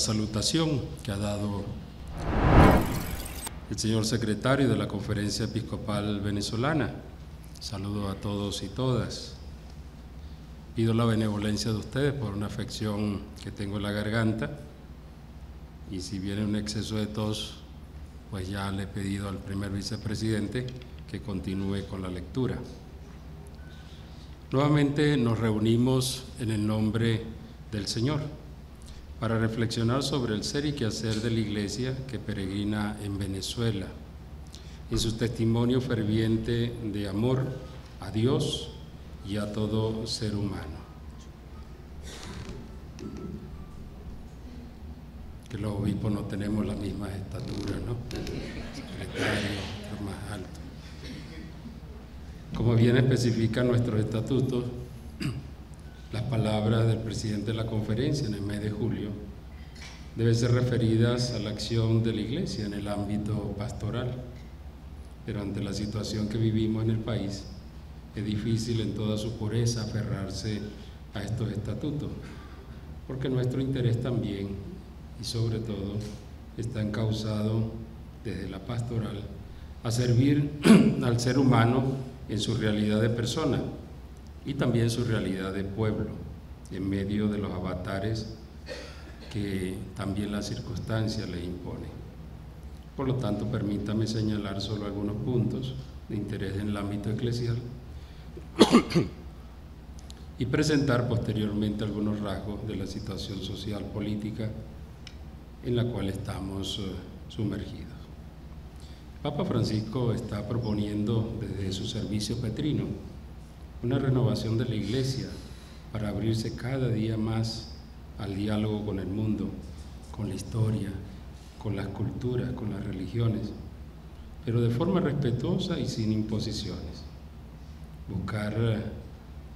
salutación que ha dado el señor secretario de la Conferencia Episcopal Venezolana. Saludo a todos y todas. Pido la benevolencia de ustedes por una afección que tengo en la garganta, y si viene un exceso de tos, pues ya le he pedido al primer vicepresidente que continúe con la lectura. Nuevamente nos reunimos en el nombre del Señor para reflexionar sobre el ser y quehacer de la Iglesia que peregrina en Venezuela, en su testimonio ferviente de amor a Dios y a todo ser humano. Que los obispos no tenemos la misma estatura, ¿no? Secretario, otro más alto. Como bien especifican nuestros estatutos, las palabras del presidente de la conferencia en el mes de julio deben ser referidas a la acción de la Iglesia en el ámbito pastoral, pero ante la situación que vivimos en el país, es difícil en toda su pureza aferrarse a estos estatutos, porque nuestro interés también, y sobre todo, está encauzado desde la pastoral a servir al ser humano en su realidad de persona y también su realidad de pueblo, en medio de los avatares que también la circunstancia le impone. Por lo tanto, permítame señalar solo algunos puntos de interés en el ámbito eclesial y presentar posteriormente algunos rasgos de la situación social política en la cual estamos sumergidos. Papa Francisco está proponiendo desde su servicio petrino una renovación de la Iglesia para abrirse cada día más al diálogo con el mundo, con la historia, con las culturas, con las religiones, pero de forma respetuosa y sin imposiciones. Buscar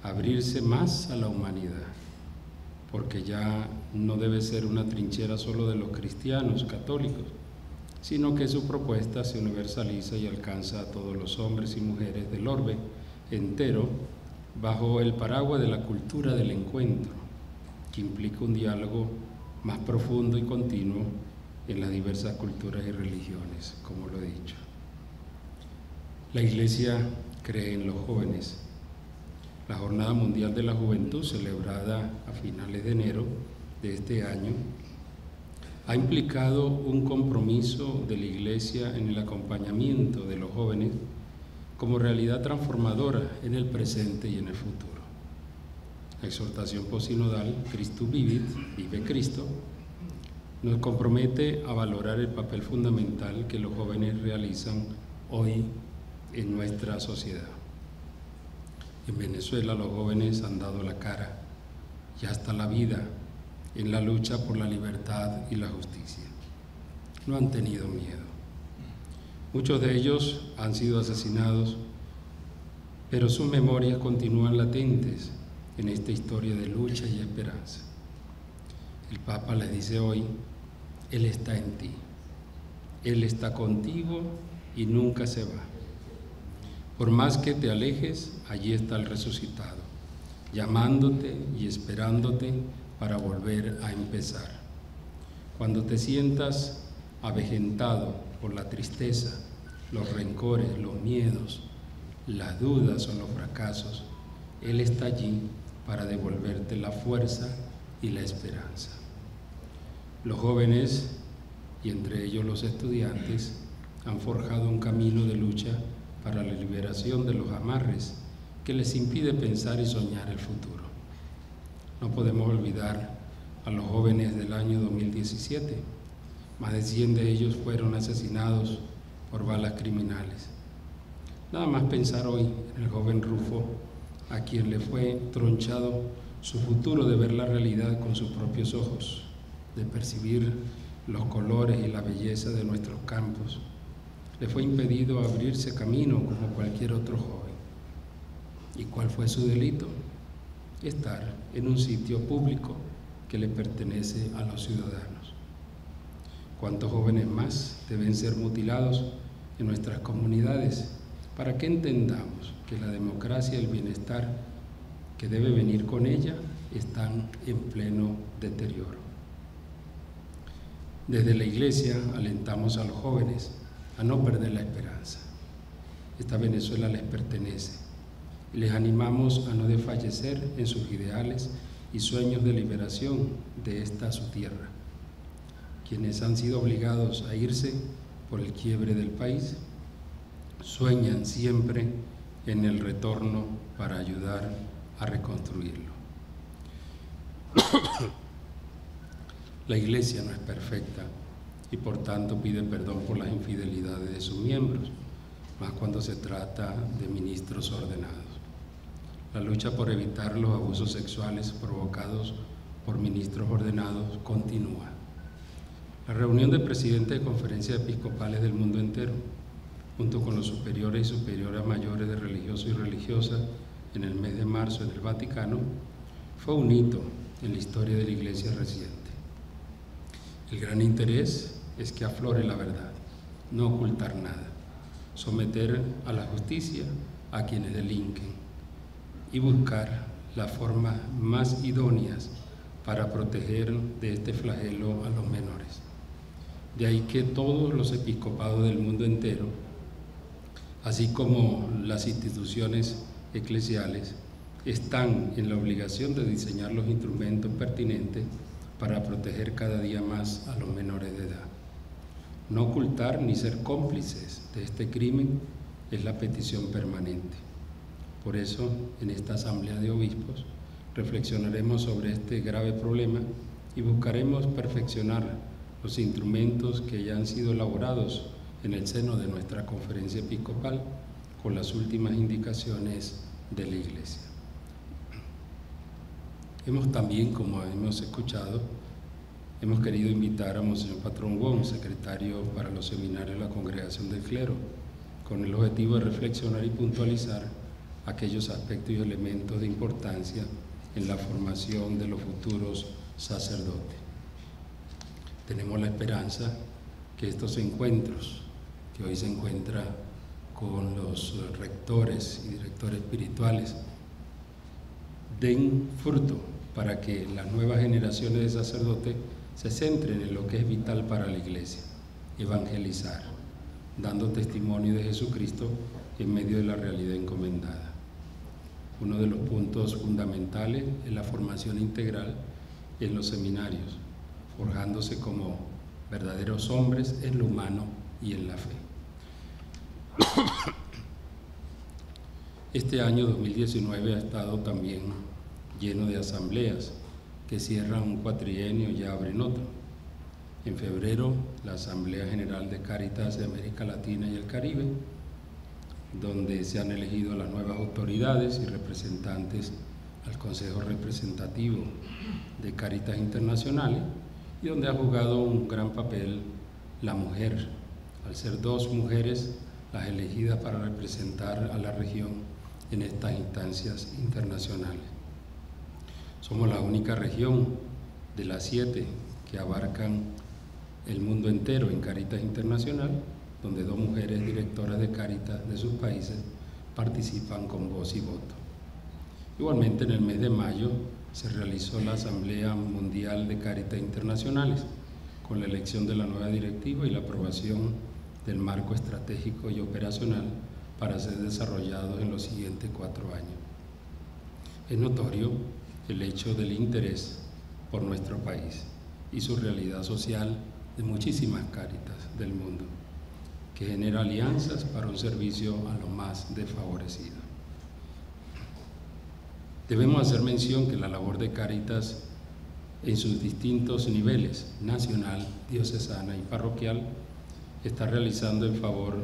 abrirse más a la humanidad, porque ya no debe ser una trinchera solo de los cristianos católicos, sino que su propuesta se universaliza y alcanza a todos los hombres y mujeres del orbe entero bajo el paraguas de la cultura del encuentro, que implica un diálogo más profundo y continuo en las diversas culturas y religiones, como lo he dicho. La Iglesia cree en los jóvenes. La Jornada Mundial de la Juventud, celebrada a finales de enero de este año, ha implicado un compromiso de la Iglesia en el acompañamiento de los jóvenes como realidad transformadora en el presente y en el futuro. La exhortación posinodal Christus Vivit, vive Cristo, nos compromete a valorar el papel fundamental que los jóvenes realizan hoy en nuestra sociedad. En Venezuela los jóvenes han dado la cara y hasta la vida en la lucha por la libertad y la justicia. No han tenido miedo. Muchos de ellos han sido asesinados, pero sus memorias continúan latentes en esta historia de lucha y esperanza. El Papa les dice hoy: Él está en ti, Él está contigo y nunca se va. Por más que te alejes, allí está el resucitado, llamándote y esperándote para volver a empezar. Cuando te sientas avejentado por la tristeza, los rencores, los miedos, las dudas o los fracasos, Él está allí para devolverte la fuerza y la esperanza. Los jóvenes, y entre ellos los estudiantes, han forjado un camino de lucha para la liberación de los amarres que les impide pensar y soñar el futuro. No podemos olvidar a los jóvenes del año 2017. Más de 100 de ellos fueron asesinados por balas criminales. Nada más pensar hoy en el joven Rufo, a quien le fue tronchado su futuro de ver la realidad con sus propios ojos, de percibir los colores y la belleza de nuestros campos. Le fue impedido abrirse camino como cualquier otro joven. ¿Y cuál fue su delito? Estar en un sitio público que le pertenece a los ciudadanos. ¿Cuántos jóvenes más deben ser mutilados en nuestras comunidades para que entendamos que la democracia y el bienestar que debe venir con ella están en pleno deterioro? Desde la Iglesia alentamos a los jóvenes a no perder la esperanza. Esta Venezuela les pertenece y les animamos a no desfallecer en sus ideales y sueños de liberación de esta su tierra. Quienes han sido obligados a irse por el quiebre del país sueñan siempre en el retorno para ayudar a reconstruirlo. La Iglesia no es perfecta y por tanto pide perdón por las infidelidades de sus miembros, más cuando se trata de ministros ordenados. La lucha por evitar los abusos sexuales provocados por ministros ordenados continúa. La reunión de presidentes de conferencias episcopales del mundo entero, junto con los superiores y superioras mayores de religiosos y religiosas en el mes de marzo en el Vaticano, fue un hito en la historia de la Iglesia reciente. El gran interés es que aflore la verdad, no ocultar nada, someter a la justicia a quienes delinquen y buscar las formas más idóneas para proteger de este flagelo a los menores. De ahí que todos los episcopados del mundo entero, así como las instituciones eclesiales, están en la obligación de diseñar los instrumentos pertinentes para proteger cada día más a los menores de edad. No ocultar ni ser cómplices de este crimen es la petición permanente. Por eso, en esta Asamblea de Obispos, reflexionaremos sobre este grave problema y buscaremos perfeccionar los instrumentos que ya han sido elaborados en el seno de nuestra conferencia episcopal con las últimas indicaciones de la Iglesia. Hemos también, como hemos escuchado, hemos querido invitar a Monseñor Patrón Wong, secretario para los seminarios de la Congregación del Clero, con el objetivo de reflexionar y puntualizar aquellos aspectos y elementos de importancia en la formación de los futuros sacerdotes. Tenemos la esperanza que estos encuentros, que hoy se encuentra con los rectores y directores espirituales, den fruto para que las nuevas generaciones de sacerdotes se centren en lo que es vital para la Iglesia: evangelizar, dando testimonio de Jesucristo en medio de la realidad encomendada. Uno de los puntos fundamentales es la formación integral en los seminarios, forjándose como verdaderos hombres en lo humano y en la fe. Este año 2019 ha estado también lleno de asambleas que cierran un cuatrienio y abren otro. En febrero, la Asamblea General de Cáritas de América Latina y el Caribe, donde se han elegido las nuevas autoridades y representantes al Consejo Representativo de Cáritas Internacionales, y donde ha jugado un gran papel la mujer, al ser dos mujeres las elegidas para representar a la región en estas instancias internacionales. Somos la única región de las 7 que abarcan el mundo entero en Cáritas Internacional, donde 2 mujeres directoras de Cáritas de sus países participan con voz y voto. Igualmente, en el mes de mayo se realizó la Asamblea Mundial de Cáritas Internacionales, con la elección de la nueva directiva y la aprobación del marco estratégico y operacional para ser desarrollado en los siguientes 4 años. Es notorio el hecho del interés por nuestro país y su realidad social de muchísimas cáritas del mundo, que genera alianzas para un servicio a los más desfavorecidos. Debemos hacer mención que la labor de Cáritas en sus distintos niveles, nacional, diocesana y parroquial, está realizando en favor,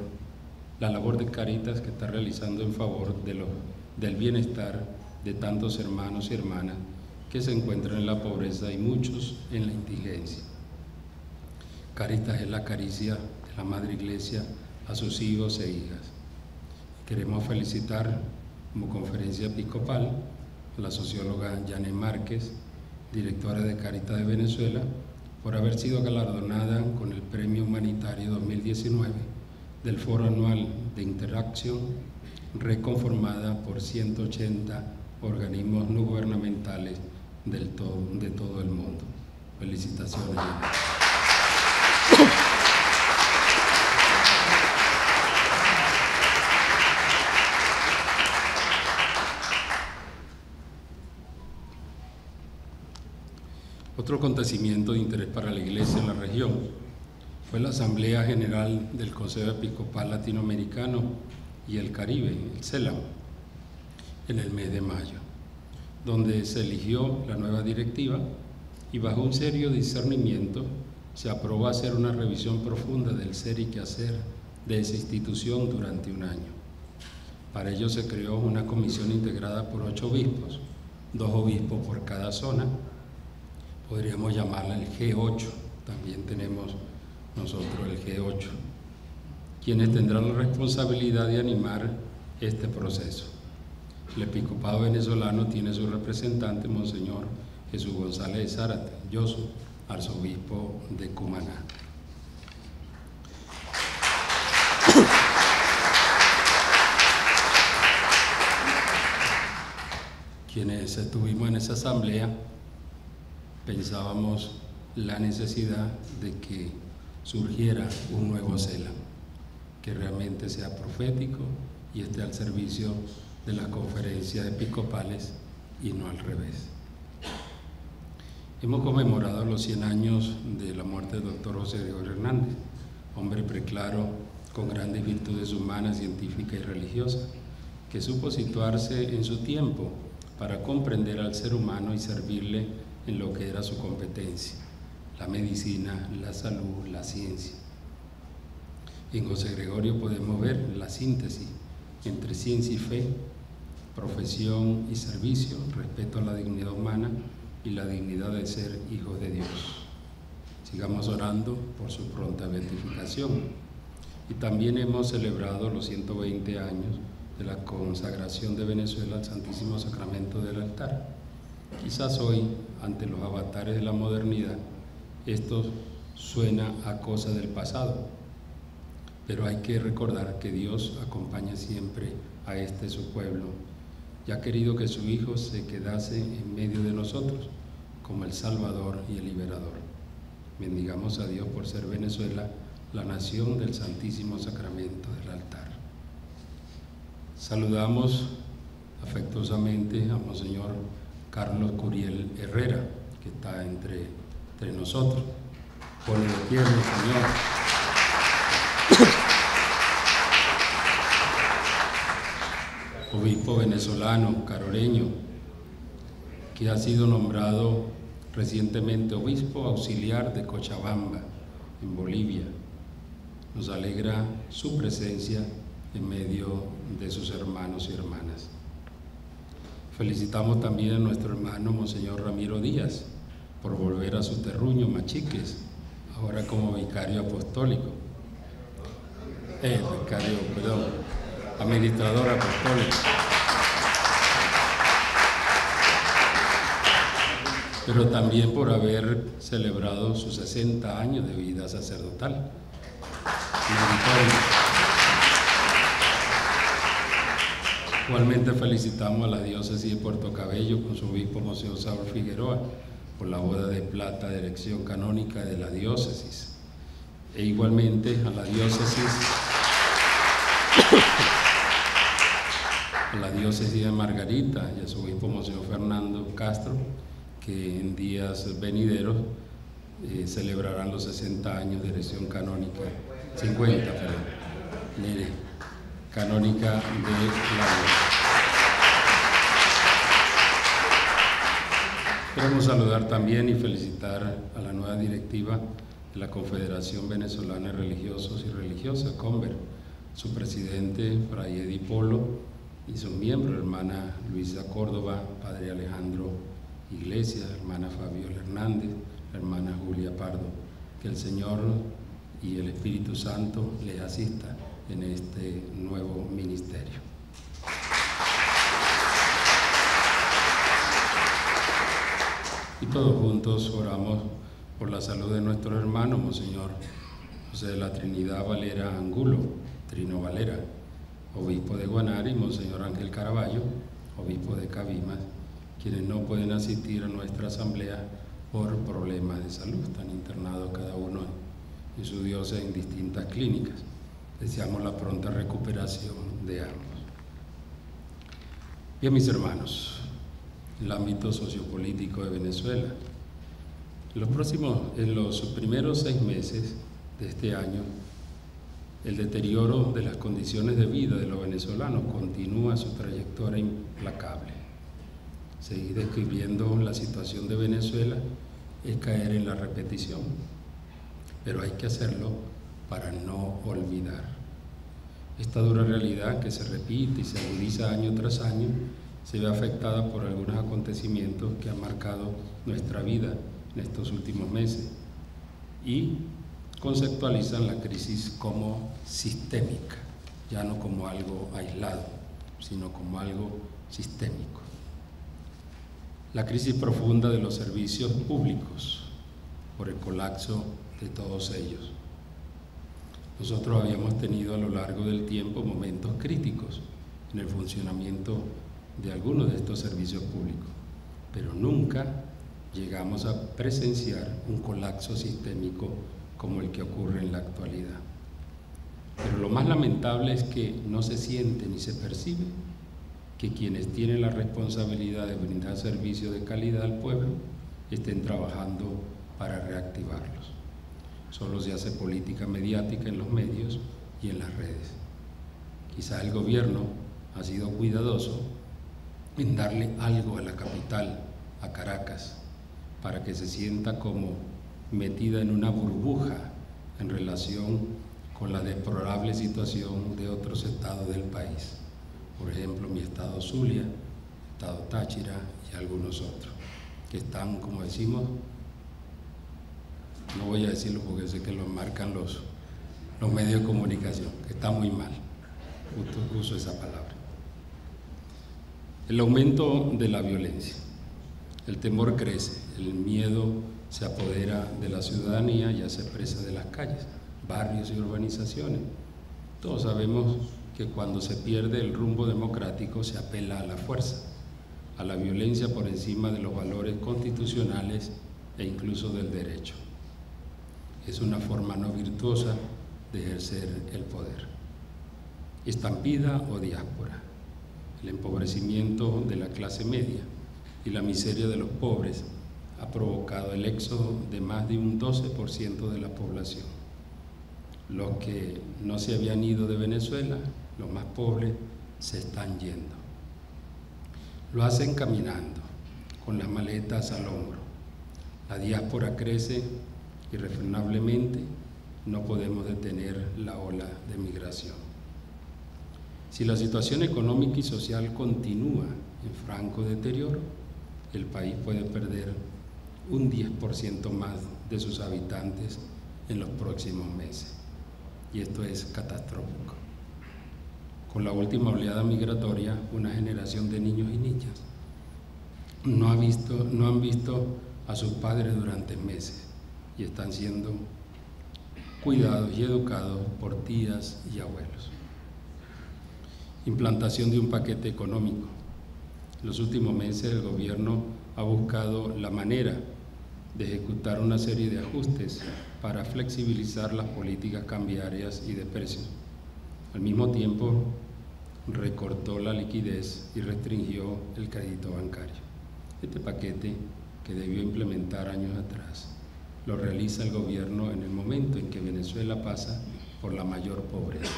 la labor de Cáritas que está realizando en favor del bienestar de tantos hermanos y hermanas que se encuentran en la pobreza y muchos en la indigencia. Cáritas es la caricia de la Madre Iglesia a sus hijos e hijas. Queremos felicitar como conferencia episcopal a la socióloga Janet Márquez, directora de Cáritas de Venezuela, por haber sido galardonada con el Premio Humanitario 2019 del Foro Anual de Interacción, reconformada por 180 organismos no gubernamentales de todo el mundo. Felicitaciones. Otro acontecimiento de interés para la Iglesia en la región fue la Asamblea General del Consejo Episcopal Latinoamericano y el Caribe, el CELAM, en el mes de mayo, donde se eligió la nueva directiva y bajo un serio discernimiento se aprobó hacer una revisión profunda del ser y quehacer de esa institución durante un año. Para ello se creó una comisión integrada por 8 obispos, 2 obispos por cada zona. Podríamos llamarla el G8, también tenemos nosotros el G8, quienes tendrán la responsabilidad de animar este proceso. El episcopado venezolano tiene su representante, Monseñor Jesús González de Zárate, Yosu, arzobispo de Cumaná. Quienes estuvimos en esa asamblea pensábamos la necesidad de que surgiera un nuevo CELAM, que realmente sea profético y esté al servicio de las conferencias episcopales y no al revés. Hemos conmemorado los 100 años de la muerte del doctor José Gregorio Hernández, hombre preclaro con grandes virtudes humanas, científicas y religiosas, que supo situarse en su tiempo para comprender al ser humano y servirle en lo que era su competencia, la medicina, la salud, la ciencia. En José Gregorio podemos ver la síntesis entre ciencia y fe, profesión y servicio, respeto a la dignidad humana y la dignidad de ser hijos de Dios. Sigamos orando por su pronta beatificación. Y también hemos celebrado los 120 años de la consagración de Venezuela al Santísimo Sacramento del altar. Quizás hoy, ante los avatares de la modernidad, esto suena a cosa del pasado, pero hay que recordar que Dios acompaña siempre a su pueblo, y ha querido que su Hijo se quedase en medio de nosotros como el Salvador y el Liberador. Bendigamos a Dios por ser Venezuela la nación del Santísimo Sacramento del altar. Saludamos afectuosamente a Monseñor Carlos Curiel Herrera, que está entre nosotros. Ponle de pie, Señor. Obispo venezolano, caroreño, que ha sido nombrado recientemente obispo auxiliar de Cochabamba, en Bolivia. Nos alegra su presencia en medio de sus hermanos y hermanas. Felicitamos también a nuestro hermano Monseñor Ramiro Díaz por volver a su terruño, Machiques, ahora como vicario apostólico. Administrador apostólico. Pero también por haber celebrado sus 60 años de vida sacerdotal. Igualmente felicitamos a la diócesis de Puerto Cabello con su obispo Monseñor Saúl Figueroa por la boda de plata de elección canónica de la diócesis, e igualmente a la diócesis de Margarita y a su obispo Monseñor Fernando Castro, que en días venideros celebrarán los 60 años de elección canónica, 50, canónica de la diócesis. Queremos saludar también y felicitar a la nueva directiva de la Confederación Venezolana de Religiosos y Religiosas, CONVER, su presidente, Fray Edi Polo, y sus miembros, hermana Luisa Córdoba, padre Alejandro Iglesias, hermana Fabiola Hernández, hermana Julia Pardo. Que el Señor y el Espíritu Santo les asista en este nuevo ministerio. Y todos juntos oramos por la salud de nuestro hermano Monseñor José de la Trinidad Valera Angulo, Trino Valera, obispo de Guanare, y Monseñor Ángel Caraballo, obispo de Cabimas, quienes no pueden asistir a nuestra asamblea por problemas de salud. Están internados cada uno en su diócesis en distintas clínicas. Deseamos la pronta recuperación de ambos. Bien, mis hermanos, el ámbito sociopolítico de Venezuela. En los primeros 6 meses de este año, el deterioro de las condiciones de vida de los venezolanos continúa su trayectoria implacable. Seguir describiendo la situación de Venezuela es caer en la repetición, pero hay que hacerlo para no olvidar. Esta dura realidad que se repite y se agudiza año tras año se ve afectada por algunos acontecimientos que han marcado nuestra vida en estos últimos meses y conceptualizan la crisis como sistémica, ya no como algo aislado, sino como algo sistémico. La crisis profunda de los servicios públicos por el colapso de todos ellos. Nosotros habíamos tenido a lo largo del tiempo momentos críticos en el funcionamiento de algunos de estos servicios públicos, pero nunca llegamos a presenciar un colapso sistémico como el que ocurre en la actualidad. Pero lo más lamentable es que no se siente ni se percibe que quienes tienen la responsabilidad de brindar servicios de calidad al pueblo estén trabajando para reactivarlos. Solo se hace política mediática en los medios y en las redes. Quizá el gobierno ha sido cuidadoso en darle algo a la capital, a Caracas, para que se sienta como metida en una burbuja en relación con la deplorable situación de otros estados del país. Por ejemplo, mi estado Zulia, estado Táchira y algunos otros, que están, como decimos, no voy a decirlo porque sé que lo marcan los medios de comunicación, que está muy mal, uso esa palabra. El aumento de la violencia, el temor crece, el miedo se apodera de la ciudadanía y hace presa de las calles, barrios y urbanizaciones. Todos sabemos que cuando se pierde el rumbo democrático se apela a la fuerza, a la violencia por encima de los valores constitucionales e incluso del derecho. Es una forma no virtuosa de ejercer el poder. Estampida o diáspora, el empobrecimiento de la clase media y la miseria de los pobres ha provocado el éxodo de más de un 12% de la población. Los que no se habían ido de Venezuela, los más pobres, se están yendo. Lo hacen caminando, con las maletas al hombro. La diáspora crece irrefrenablemente, no podemos detener la ola de migración. Si la situación económica y social continúa en franco deterioro, el país puede perder un 10% más de sus habitantes en los próximos meses. Y esto es catastrófico. Con la última oleada migratoria, una generación de niños y niñas no han visto a sus padres durante meses y están siendo cuidados y educados por tías y abuelos. Implantación de un paquete económico. En los últimos meses el gobierno ha buscado la manera de ejecutar una serie de ajustes para flexibilizar las políticas cambiarias y de precios. Al mismo tiempo, recortó la liquidez y restringió el crédito bancario. Este paquete, que debió implementar años atrás, lo realiza el gobierno en el momento en que Venezuela pasa por la mayor pobreza.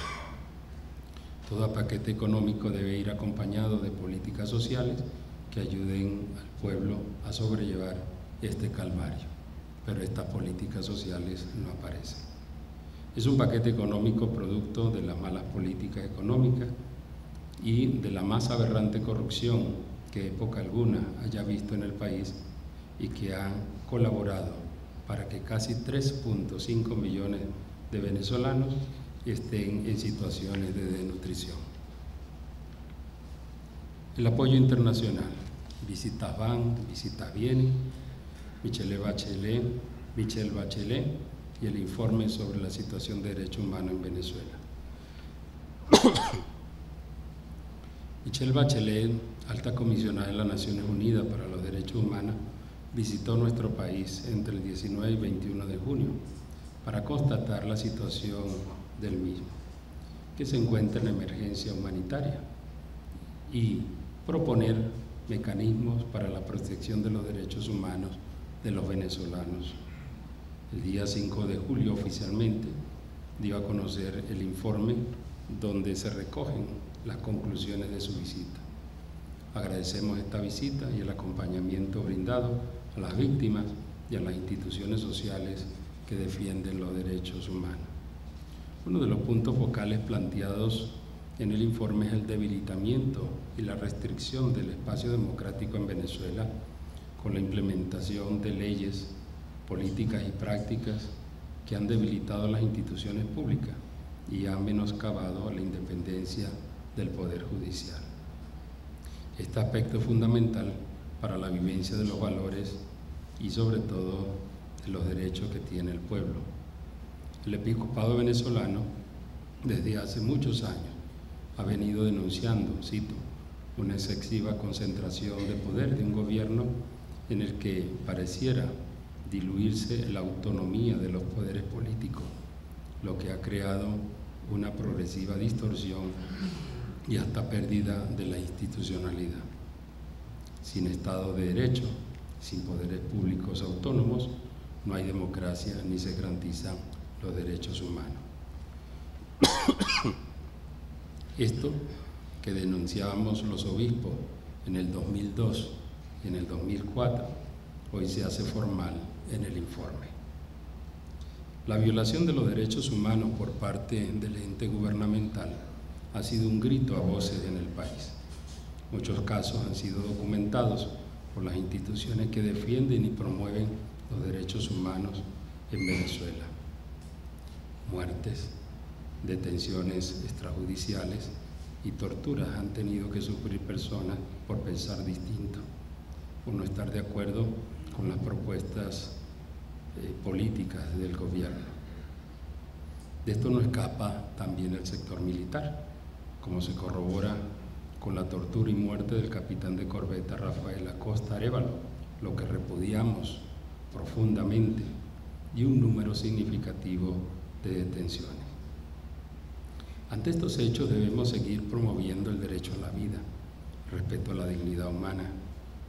Todo paquete económico debe ir acompañado de políticas sociales que ayuden al pueblo a sobrellevar este calvario, pero estas políticas sociales no aparecen. Es un paquete económico producto de las malas políticas económicas y de la más aberrante corrupción que época alguna haya visto en el país y que han colaborado para que casi 3.5 millones de venezolanos estén en situaciones de desnutrición. El apoyo internacional, visitas van, visitas vienen, Michelle Bachelet y el informe sobre la situación de derechos humanos en Venezuela. Michelle Bachelet, alta comisionada de las Naciones Unidas para los Derechos Humanos, visitó nuestro país entre el 19 y 21 de junio para constatar la situación del mismo, que se encuentra en emergencia humanitaria, y proponer mecanismos para la protección de los derechos humanos de los venezolanos. El día 5 de julio oficialmente dio a conocer el informe donde se recogen las conclusiones de su visita. Agradecemos esta visita y el acompañamiento brindado a las víctimas y a las instituciones sociales que defienden los derechos humanos. Uno de los puntos focales planteados en el informe es el debilitamiento y la restricción del espacio democrático en Venezuela con la implementación de leyes, políticas y prácticas que han debilitado las instituciones públicas y han menoscabado la independencia del Poder Judicial. Este aspecto es fundamental para la vivencia de los valores y sobre todo de los derechos que tiene el pueblo. El episcopado venezolano desde hace muchos años ha venido denunciando, cito, una excesiva concentración de poder de un gobierno en el que pareciera diluirse la autonomía de los poderes políticos, lo que ha creado una progresiva distorsión y hasta pérdida de la institucionalidad. Sin Estado de Derecho, sin poderes públicos autónomos, no hay democracia ni se garantizan los derechos humanos. Esto que denunciábamos los obispos en el 2002 y en el 2004, hoy se hace formal en el informe. La violación de los derechos humanos por parte del ente gubernamental ha sido un grito a voces en el país. Muchos casos han sido documentados por las instituciones que defienden y promueven los derechos humanos en Venezuela. Muertes, detenciones extrajudiciales y torturas han tenido que sufrir personas por pensar distinto, por no estar de acuerdo con las propuestas políticas del gobierno. De esto no escapa también el sector militar, como se corrobora con la tortura y muerte del capitán de corbeta Rafael Acosta Arévalo, lo que repudiamos profundamente, y un número significativo de detenciones. Ante estos hechos debemos seguir promoviendo el derecho a la vida, el respeto a la dignidad humana,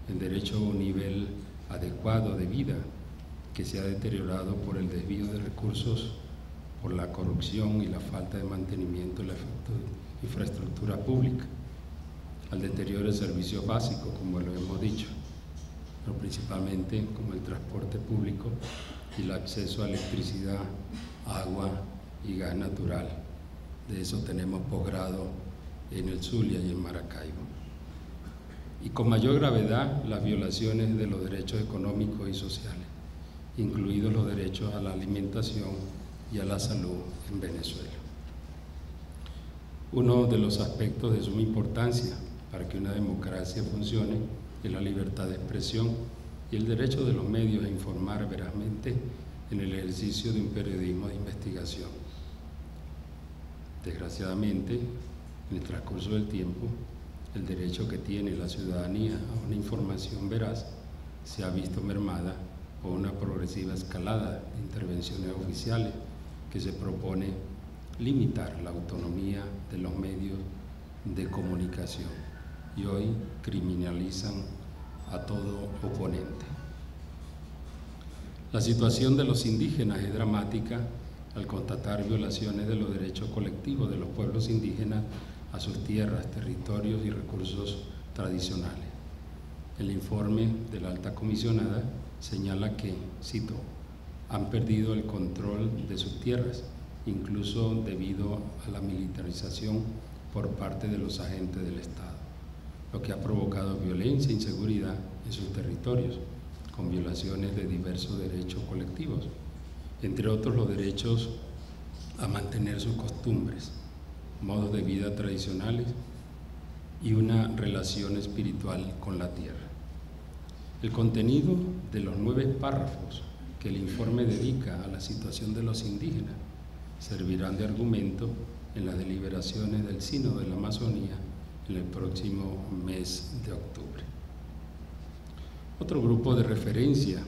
el derecho a un nivel adecuado de vida que se ha deteriorado por el desvío de recursos, por la corrupción y la falta de mantenimiento de la infraestructura pública, al deterioro de servicios básicos, como lo hemos dicho, pero principalmente como el transporte público y el acceso a electricidad, agua y gas natural. De eso tenemos posgrado en el Zulia y en Maracaibo. Y con mayor gravedad las violaciones de los derechos económicos y sociales, incluidos los derechos a la alimentación y a la salud en Venezuela. Uno de los aspectos de suma importancia para que una democracia funcione es la libertad de expresión y el derecho de los medios a informar verazmente en el ejercicio de un periodismo de investigación. Desgraciadamente, en el transcurso del tiempo, el derecho que tiene la ciudadanía a una información veraz se ha visto mermada por una progresiva escalada de intervenciones oficiales que se propone limitar la autonomía de los medios de comunicación y hoy criminalizan a todo oponente. La situación de los indígenas es dramática al constatar violaciones de los derechos colectivos de los pueblos indígenas a sus tierras, territorios y recursos tradicionales. El informe de la alta comisionada señala que, cito, han perdido el control de sus tierras, incluso debido a la militarización por parte de los agentes del Estado, lo que ha provocado violencia e inseguridad en sus territorios, con violaciones de diversos derechos colectivos, entre otros los derechos a mantener sus costumbres, modos de vida tradicionales y una relación espiritual con la tierra. El contenido de los 9 párrafos que el informe dedica a la situación de los indígenas servirán de argumento en las deliberaciones del Sínodo de la Amazonía en el próximo mes de octubre. Otro grupo de referencia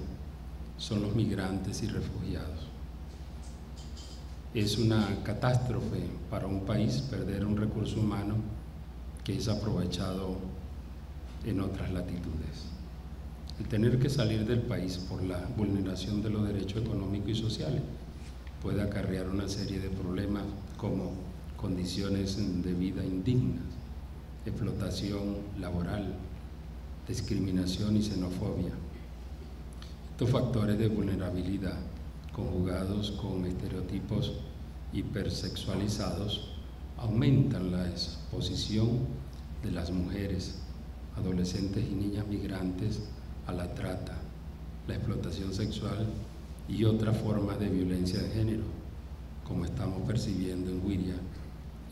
son los migrantes y refugiados. Es una catástrofe para un país perder un recurso humano que es aprovechado en otras latitudes. El tener que salir del país por la vulneración de los derechos económicos y sociales puede acarrear una serie de problemas como condiciones de vida indignas, explotación laboral, discriminación y xenofobia. Estos factores de vulnerabilidad, conjugados con estereotipos hipersexualizados, aumentan la exposición de las mujeres, adolescentes y niñas migrantes a la trata, la explotación sexual y otras formas de violencia de género, como estamos percibiendo en Huiria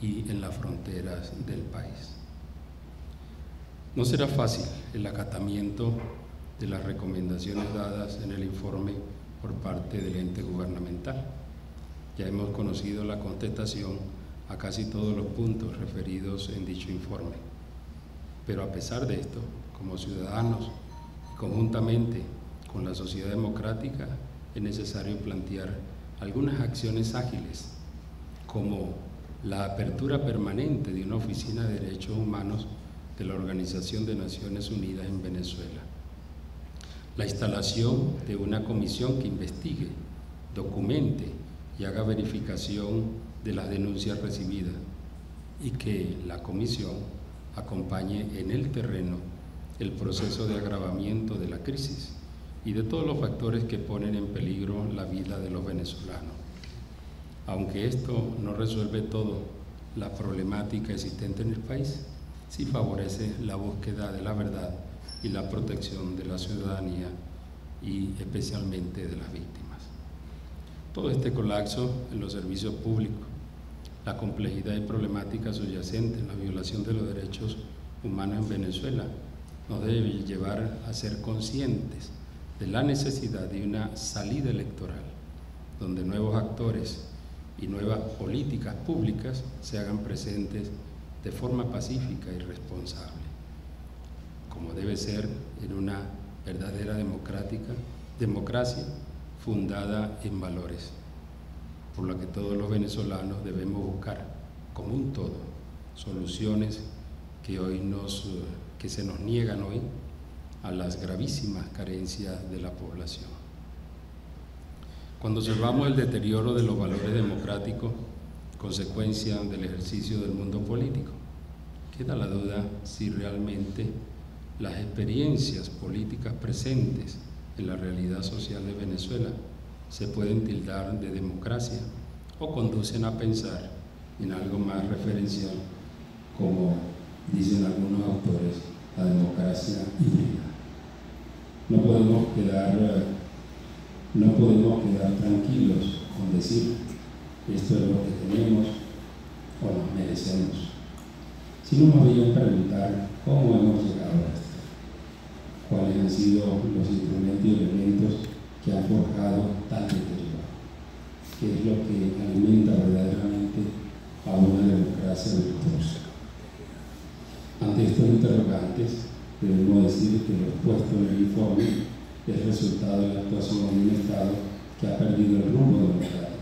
y en las fronteras del país. No será fácil el acatamiento de las recomendaciones dadas en el informe por parte del ente gubernamental. Ya hemos conocido la contestación a casi todos los puntos referidos en dicho informe. Pero a pesar de esto, como ciudadanos, conjuntamente con la sociedad democrática, es necesario plantear algunas acciones ágiles, como la apertura permanente de una oficina de derechos humanos de la Organización de Naciones Unidas en Venezuela, la instalación de una comisión que investigue, documente y haga verificación de las denuncias recibidas y que la comisión acompañe en el terreno el proceso de agravamiento de la crisis y de todos los factores que ponen en peligro la vida de los venezolanos. Aunque esto no resuelve todo la problemática existente en el país, sí favorece la búsqueda de la verdad y la protección de la ciudadanía y especialmente de las víctimas. Todo este colapso en los servicios públicos, la complejidad y problemática subyacente en la violación de los derechos humanos en Venezuela nos debe llevar a ser conscientes de la necesidad de una salida electoral donde nuevos actores y nuevas políticas públicas se hagan presentes de forma pacífica y responsable, como debe ser en una verdadera democracia fundada en valores, por lo que todos los venezolanos debemos buscar como un todo soluciones que se nos niegan hoy a las gravísimas carencias de la población. Cuando observamos el deterioro de los valores democráticos, consecuencia del ejercicio del mundo político, queda la duda si realmente las experiencias políticas presentes en la realidad social de Venezuela se pueden tildar de democracia o conducen a pensar en algo más referencial, como dicen algunos autores, la democracia híbrida. No podemos quedar tranquilos con decir esto es lo que tenemos o nos merecemos, sino más bien preguntar cómo hemos llegado a esto, cuáles han sido los instrumentos y elementos que han forjado tal deterioro, qué es lo que alimenta verdaderamente a una democracia virtuosa. Ante estos interrogantes, debemos decir que lo expuesto en el informe es resultado de la actuación de un Estado que ha perdido el rumbo democrático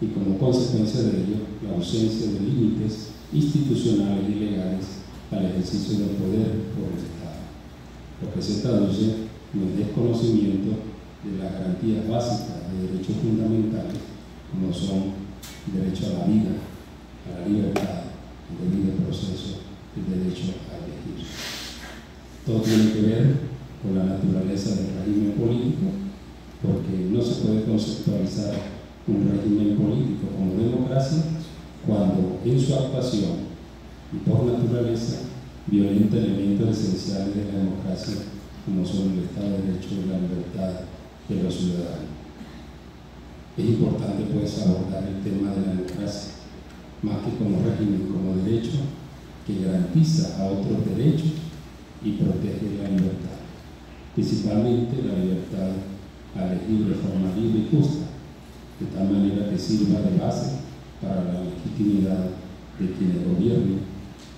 y como consecuencia de ello la ausencia de límites institucionales y legales al ejercicio del poder por el Estado, lo que se traduce en el desconocimiento de las garantías básicas de derechos fundamentales como son el derecho a la vida, a la libertad, el debido proceso, el derecho a elegir. Todo tiene que ver con la naturaleza del régimen político, porque no se puede conceptualizar un régimen político como democracia cuando en su actuación y por naturaleza violenta elementos esenciales de la democracia como son el Estado de Derecho y la libertad de los ciudadanos. Es importante pues abordar el tema de la democracia más que como régimen, como derecho que garantiza a otros derechos y protege la libertad, principalmente la libertad a elegir de forma libre y justa, de tal manera que sirva de base para la legitimidad de quienes gobiernen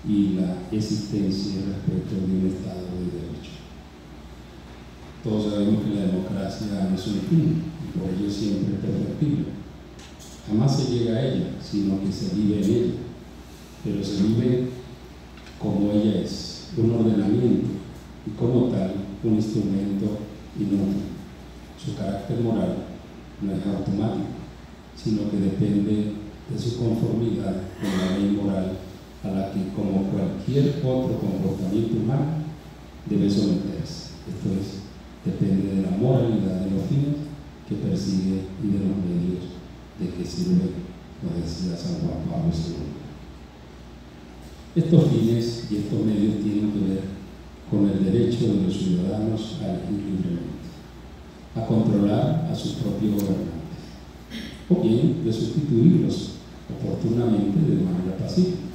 y la existencia y respeto de un Estado de Derecho. Todos sabemos que la democracia no es un fin y por ello siempre es perfectible. Jamás se llega a ella, sino que se vive en ella, pero se vive como ella es, un ordenamiento, y como tal un instrumento inútil. Su carácter moral no es automático, sino que depende de su conformidad con la ley moral a la que, como cualquier otro comportamiento humano, debe someterse. Esto es, depende de la moralidad de los fines que persigue y de los medios de que sirve, lo decía San Juan Pablo II. Estos fines y estos medios tienen que ver con el derecho de los ciudadanos a elegir libremente, a controlar a sus propios gobernantes, o bien de sustituirlos oportunamente de manera pacífica,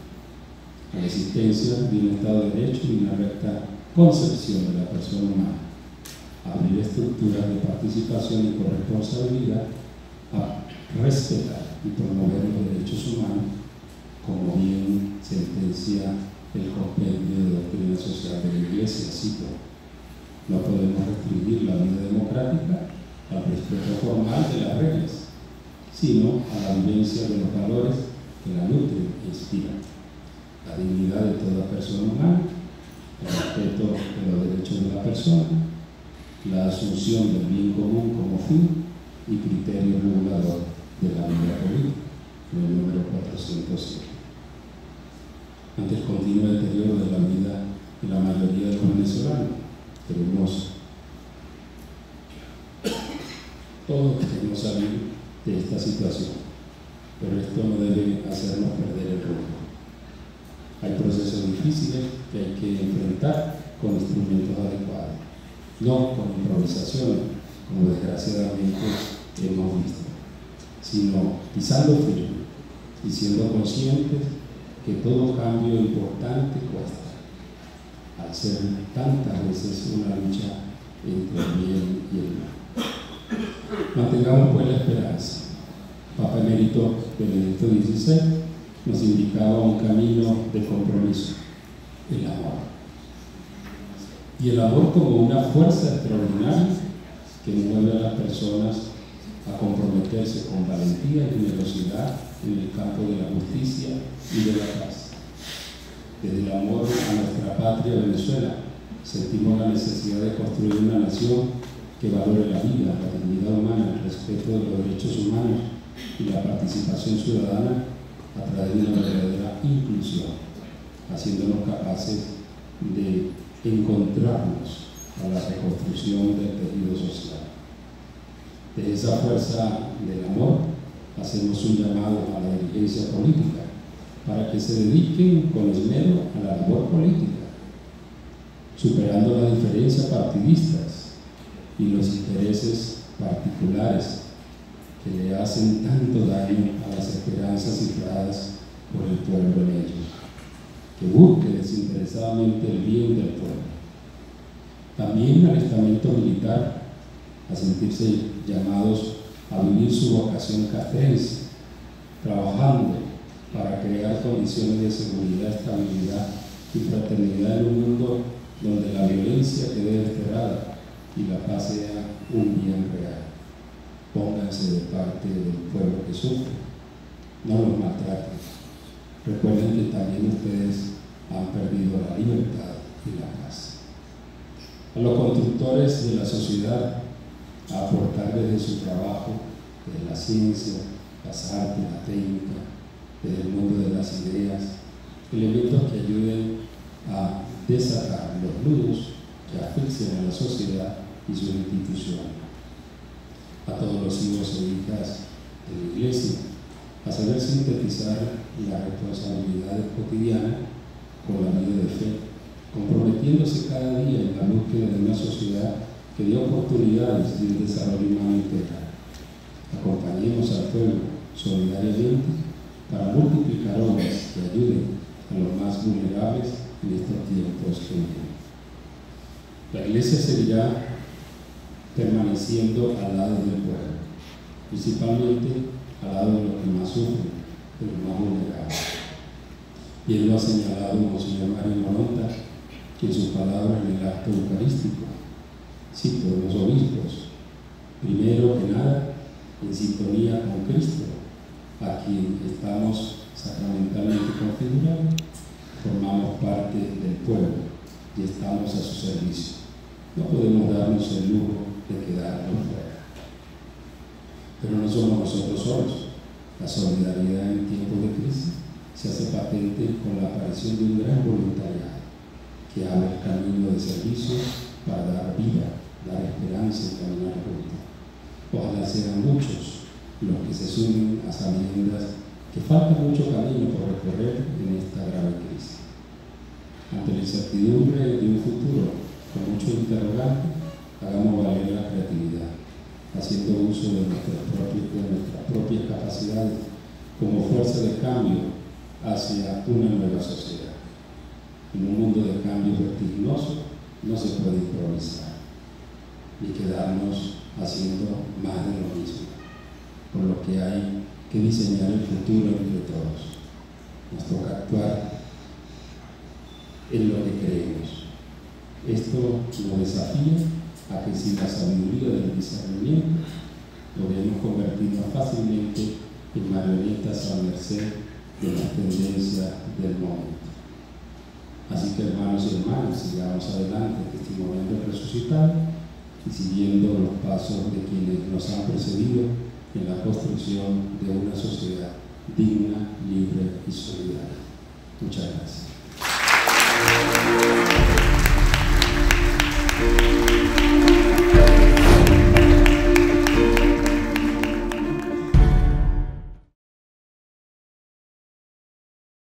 a la existencia de un Estado de Derecho y una recta concepción de la persona humana, a abrir estructuras de participación y corresponsabilidad, a respetar y promover los derechos humanos, como bien sentencia el compendio de doctrina social de la Iglesia. Cito: no podemos restringir la vida democrática al respeto formal de las reglas, sino a la vivencia de los valores que la nutren e inspiran: la dignidad de toda persona humana, el respeto de los derechos de la persona, la asunción del bien común como fin y criterio regulador de la vida política, en el número 407. Ante el continuo deterioro de la vida de la mayoría de los venezolanos, todos queremos salir de esta situación, pero esto no debe hacernos perder el rumbo. Hay procesos difíciles que hay que enfrentar con instrumentos adecuados, no con improvisaciones, como desgraciadamente hemos visto, sino pisando firme y siendo conscientes que todo cambio importante cuesta, al ser tantas veces una lucha entre el bien y el mal. Mantengamos pues la esperanza. Papa Emérito Benedicto XVI nos indicaba un camino de compromiso, el amor. Y el amor como una fuerza extraordinaria que mueve a las personas a comprometerse con valentía y generosidad en el campo de la justicia y de la paz. Desde el amor a nuestra patria Venezuela, sentimos la necesidad de construir una nación que valore la vida, la dignidad humana, el respeto de los derechos humanos y la participación ciudadana a través de una verdadera inclusión, haciéndonos capaces de encontrarnos a la reconstrucción del tejido social. De esa fuerza del amor, hacemos un llamado a la dirigencia política para que se dediquen con esmero a la labor política, superando las diferencias partidistas y los intereses particulares que le hacen tanto daño a las esperanzas cifradas por el pueblo en ellos, que busque desinteresadamente el bien del pueblo. También al estamento militar, a sentirse llamados a vivir su vocación castrense, trabajando para crear condiciones de seguridad, estabilidad y fraternidad en un mundo donde la violencia quede desterrada y la paz sea un bien real. Pónganse de parte del pueblo que sufre, no los maltraten. Recuerden que también ustedes han perdido la libertad y la paz. A los constructores de la sociedad, a aportar desde su trabajo, desde la ciencia, las artes, la técnica, desde el mundo de las ideas, elementos que ayuden a desatar los nudos que asfixian a la sociedad y sus instituciones. A todos los hijos e hijas de la Iglesia, a saber sintetizar las responsabilidades cotidianas con la vida de fe, comprometiéndose cada día en la búsqueda de una sociedad que dé oportunidades y un desarrollo humano integral. Acompañemos al pueblo solidariamente para multiplicar obras que ayuden a los más vulnerables en estos tiempos que vienen. La Iglesia seguirá permaneciendo al lado del pueblo, principalmente al lado de los que más sufren, de los más vulnerables. Bien lo ha señalado Monseñor Mario Moronta, que en sus palabras en el acto eucarístico, cito: los obispos, primero que nada, en sintonía con Cristo, a quien estamos sacramentalmente configurados, formamos parte del pueblo y estamos a su servicio. no podemos darnos el lujo de quedarnos fuera. Pero no somos nosotros solos. La solidaridad en tiempos de crisis se hace patente con la aparición de un gran voluntariado que abre el camino de servicio para dar vida, dar esperanza y caminar juntos. Ojalá sean muchos los que se sumen a sabiendas que falta mucho camino por recorrer en esta grave crisis. Ante la incertidumbre de un futuro con muchos interrogantes, hagamos valer la creatividad, haciendo uso de nuestras propias capacidades como fuerza de cambio hacia una nueva sociedad. En un mundo de cambio vertiginoso no se puede improvisar, ni quedarnos haciendo más de lo mismo, por lo que hay que diseñar el futuro entre todos. Nos toca actuar en lo que creemos. Esto nos desafía a que sin la sabiduría del discernimiento podemos convertirnos fácilmente en marionetas a merced de las tendencias del momento. Así que, hermanos y hermanas, sigamos adelante testimoniando el resucitado y siguiendo los pasos de quienes nos han precedido en la construcción de una sociedad digna, libre y solidaria. Muchas gracias.